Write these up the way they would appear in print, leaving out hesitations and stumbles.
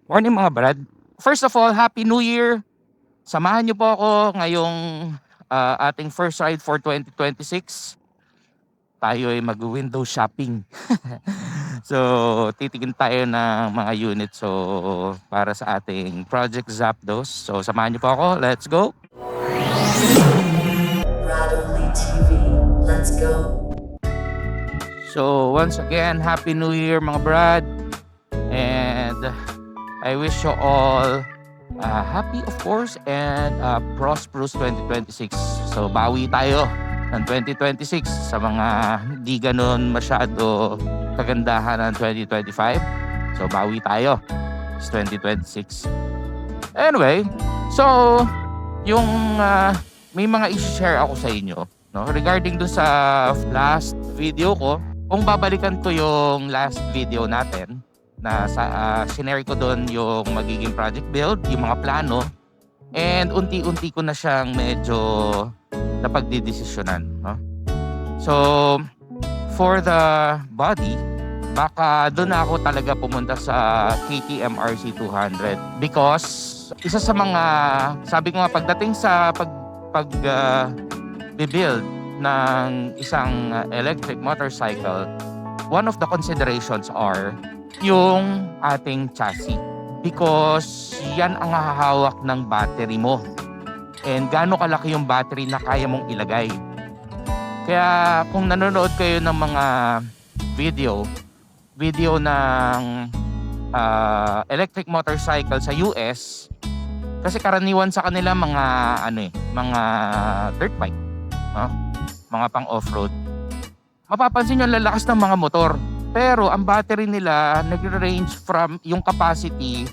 Morning mga brad. First of all, Happy New Year! Samahan niyo po ako ngayong ating first ride for 2026. Tayo ay mag-window shopping. So, titigin tayo ng mga units para sa ating Project Zapdos. So, samahan niyo po ako. Let's go! Radically TV. Let's go. So, once again, Happy New Year mga brad. And I wish you all happy of course and prosperous 2026. So bawi tayo ng 2026 sa mga hindi ganun masyado kagandahan ng 2025. So bawi tayo sa 2026. Anyway, so yung may mga i-share ako sa inyo, no, regarding do sa last video ko. Kung babalikan ko yung last video natin, na sinare ko doon yung magiging project build, yung mga plano, and unti-unti ko na siyang medyo napagdidesisyonan. No? So, for the body, baka doon na ako talaga pumunta sa KTM RC200 because isa sa mga, sabi ko nga, pagdating sa build ng isang electric motorcycle, one of the considerations are yung ating chassis because yan ang hahawak ng battery mo and gaano kalaki yung battery na kaya mong ilagay. Kaya kung nanonood kayo ng mga video ng electric motorcycle sa US, kasi karaniwan sa kanila mga dirt bike, no? Mga pang off-road, mapapansin nyo lalakas ng mga motor. Pero ang battery nila nagre-range from, yung capacity,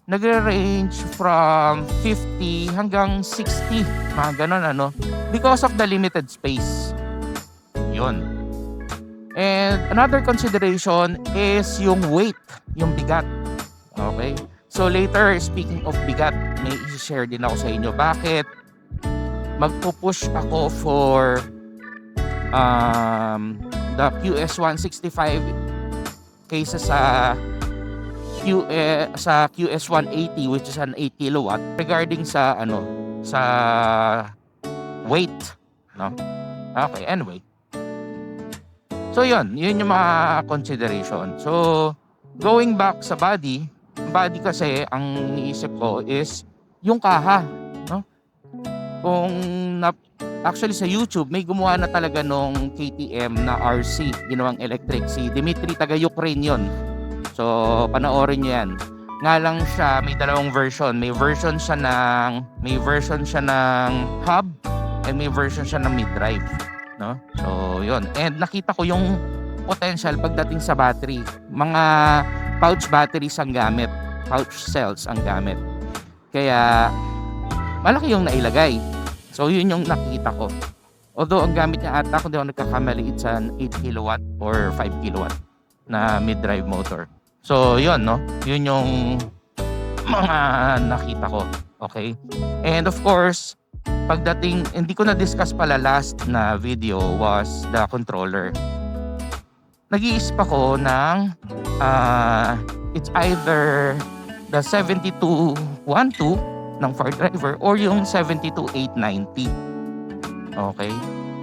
nagre-range from 50 hanggang 60. Mga ganun because of the limited space. Yun. And another consideration is yung weight, yung bigat. Okay? So later, speaking of bigat, may i-share din ako sa inyo. Bakit magpupush ako for the QS165 kaysa sa QS180 which is an 8 kilowatt regarding sa sa weight, no? Okay, anyway. So yun yung mga consideration. So going back sa body kasi ang iniisip ko is yung kaha, no? Actually sa YouTube may gumawa na talaga nung KTM na RC, ginawang electric, si Dimitri, taga Ukraine yun. So panoorin niyo yan. Nga lang siya may dalawang version. May version siya ng hub and may version siya ng mid-drive, no? So yun. And nakita ko yung potential pagdating sa battery. Mga pouch batteries ang gamit, pouch cells ang gamit. Kaya malaki yung nailagay. So yun yung nakita ko. Although ang gamit niya ata, kung di ako nagkakamali, it's an 8 kilowatt or 5 kilowatt na mid-drive motor. So yun, no? Yun yung mga nakita ko. Okay? And of course, pagdating, hindi ko na-discuss pala last na video was the controller. Nag-iisip ako ng it's either the 7212 ng Far Driver or yung 72890. Okay?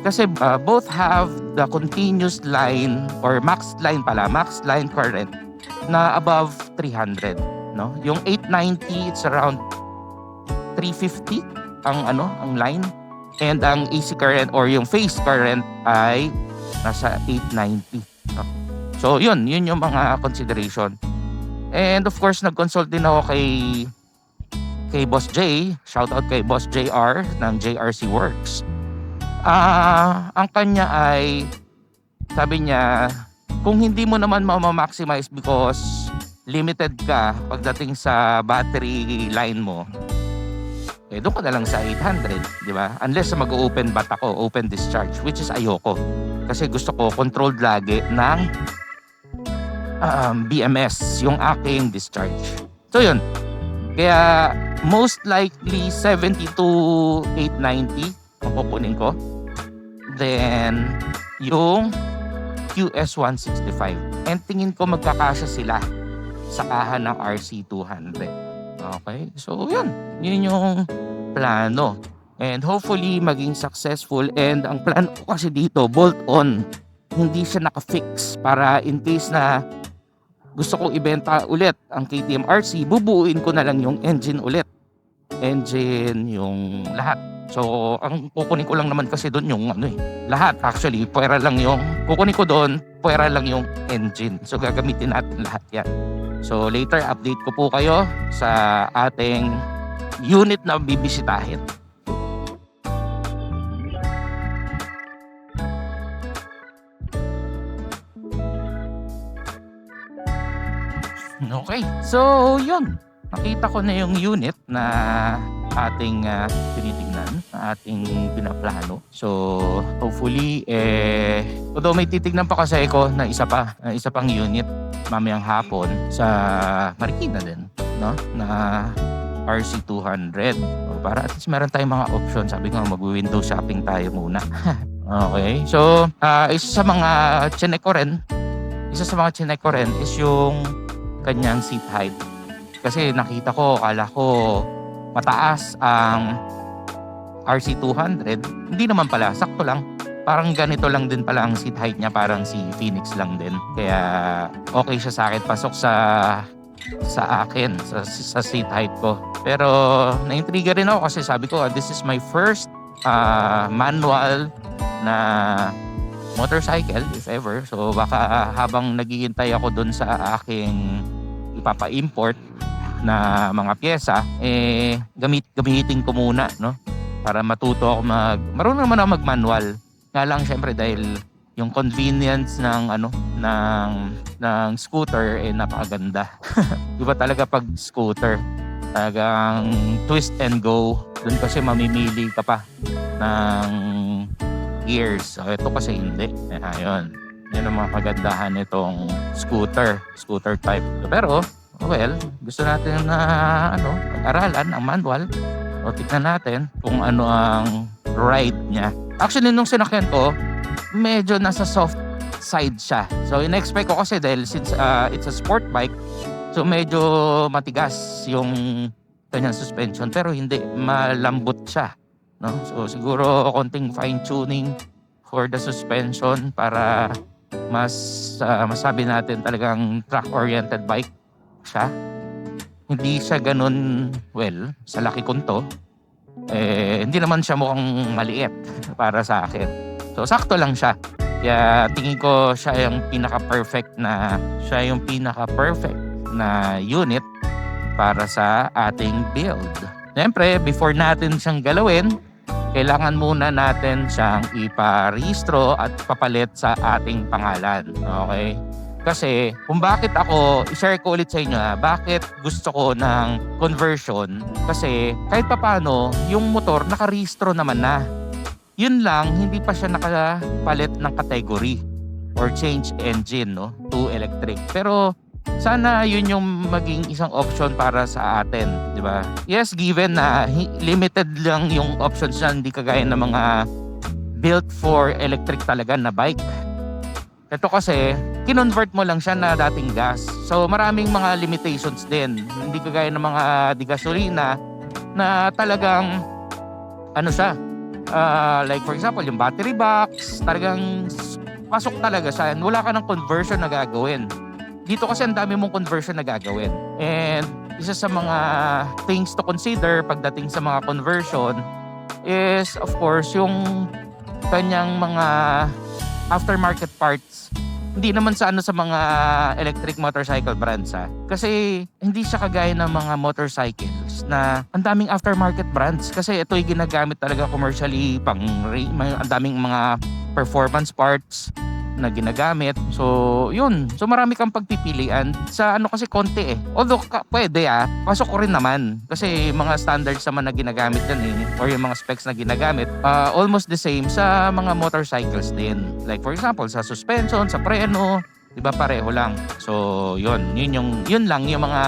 Kasi both have the continuous line or max line current na above 300, no? Yung 890, it's around 350 ang line, and ang AC current or yung phase current ay nasa 890. No? So yun yung mga consideration. And of course, nag-consult din ako kay Boss J, shout out kay Boss JR ng JRC Works. Ang kanya ay, sabi niya, kung hindi mo naman ma-maximize because limited ka pagdating sa battery line mo, doon ka na lang sa 800, di ba? Unless mag-open bat ako, open discharge, which is ayoko. Kasi gusto ko controlled lagi ng BMS, yung aking discharge. So yun. Kaya most likely 72890 ang kukunin ko. Then yung QS165. And tingin ko magkakasya sila sakahan ng RC200. Okay? So, yun yung plano. And hopefully, maging successful. And ang plano ko kasi dito, bolt-on. Hindi siya naka-fix para in case na gusto kong ibenta ulit ang KTM RC, bubuuin ko na lang yung engine ulit. Engine, yung lahat. So, ang kukunin ko lang naman kasi doon yung lahat. Actually, puwera lang yung, kukunin ko doon, puwera lang yung engine. So, gagamitin natin lahat yan. So, later, update ko po kayo sa ating unit na bibisitahin. Okay, so yun. Nakita ko na yung unit na ating tinitignan, na ating pinaplano. So, hopefully, although may titignan pa kasi ako na isa pang unit mamayang hapon sa Marikina din, no? Na RC200. So, para at least meron tayong mga options. Sabi ko, mag-window shopping tayo muna. Okay, so, isa sa mga chinek ko rin is yung kanyang seat height. Kasi nakita ko, akala ko mataas ang RC200. Hindi naman pala, sakto lang. Parang ganito lang din pala ang seat height niya, parang si Phoenix lang din. Kaya okay siya sa akin, pasok sa akin, sa seat height ko. Pero na-intriga rin ako kasi sabi ko, this is my first manual na motorcycle, if ever. So baka habang naghihintay ako dun sa aking ipapa-import na mga pyesa, gamitin ko muna, no? Para matuto ako marunong naman ako mag-manual. Nga lang syempre dahil yung convenience ng scooter napakaganda. Diba talaga pag scooter, talagang twist and go. Doon kasi mamimili ka pa ng gears. So, ito kasi hindi. Ayun. Yan ang mga kagandahan nitong scooter type. Pero, well, gusto natin na mag-aralan ang manual. O tignan natin kung ano ang ride niya. Actually, nung sinakyan ko, medyo nasa soft side siya. So, in-expect ko kasi dahil since it's a sport bike, so medyo matigas yung kanyang suspension. Pero hindi, malambot siya. No? So siguro konting fine tuning for the suspension para masabi natin talagang track oriented bike siya. Hindi siya ganun, well, sa laki ko to, hindi naman siya mukhang maliit para sa akin. So sakto lang siya. Kaya tingin ko siya yung pinaka-perfect na unit para sa ating build. Siyempre, before natin siyang galawin, kailangan muna natin siyang iparehistro at papalit sa ating pangalan. Okay? Kasi kung bakit i-share ko ulit sa inyo bakit gusto ko ng conversion. Kasi kahit papano, yung motor nakarehistro naman na. Yun lang, hindi pa siya nakapalit ng category or change engine to electric. Pero sana yun yung maging isang option para sa atin, di ba? Yes, given na limited lang yung options na hindi kagaya ng mga built for electric talaga na bike. Ito kasi, kinonvert mo lang siya na dating gas. So maraming mga limitations din. Hindi kagaya ng mga di gasolina na talagang like for example, yung battery box, talagang pasok talaga siya. Wala ka ng conversion na gagawin. Dito kasi ang dami mong conversion na gagawin. And isa sa mga things to consider pagdating sa mga conversion is of course yung kanyang mga aftermarket parts. Hindi naman sa mga electric motorcycle brands Kasi hindi siya kagaya ng mga motorcycles na ang daming aftermarket brands. Kasi ito yung ginagamit talaga commercially ang daming mga performance parts na ginagamit. So, yun. So, marami kang pagpipilian. Sa kasi konti Although, pwede pasok ko rin naman. Kasi mga standards naman na ginagamit yan or yung mga specs na ginagamit, almost the same sa mga motorcycles din. Like, for example, sa suspension, sa preno, diba pareho lang. So, yun lang yung mga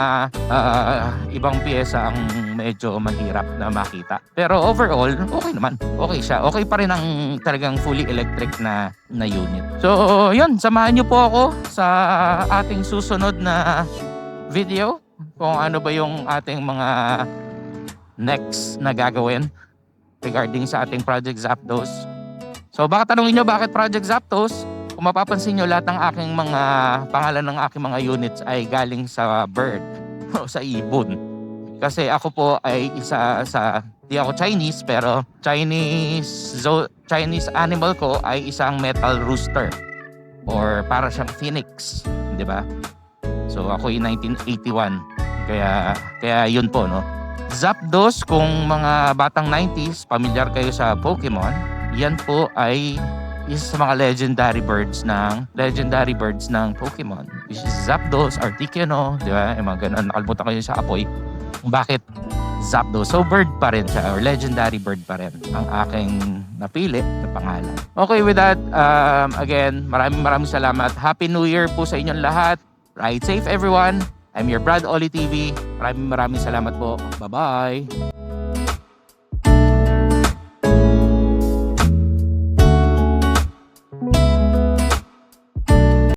ibang piyesa ang medyo mahirap na makita. Pero overall, okay naman. Okay siya. Okay pa rin ang talagang fully electric na unit. So, yun. Samahan niyo po ako sa ating susunod na video kung ano ba yung ating mga next na gagawin regarding sa ating Project Zapdos. So baka tanungin nyo bakit Project Zapdos? Kung mapapansin nyo, lahat ng aking mga pangalan ng aking mga units ay galing sa bird o sa ibon. Kasi ako po ay isa sa, di ako Chinese, pero Chinese animal ko ay isang metal rooster or para siyang phoenix, di ba? So ako ay 1981. Kaya yun po, no? Zapdos, kung mga batang 90s, pamilyar kayo sa Pokemon, yan po ay isa sa mga legendary birds ng Pokemon, which is Zapdos, Articuno, di ba? Yung mga ganun, nakalimutan kayo sa apoy. Bakit Zapdos? So bird pa rin siya, or legendary bird pa rin ang aking napili na pangalan. Okay, with that, again, maraming salamat. Happy New Year po sa inyong lahat. Ride safe everyone. I'm your Brad Oli TV. Maraming salamat po. Bye-bye.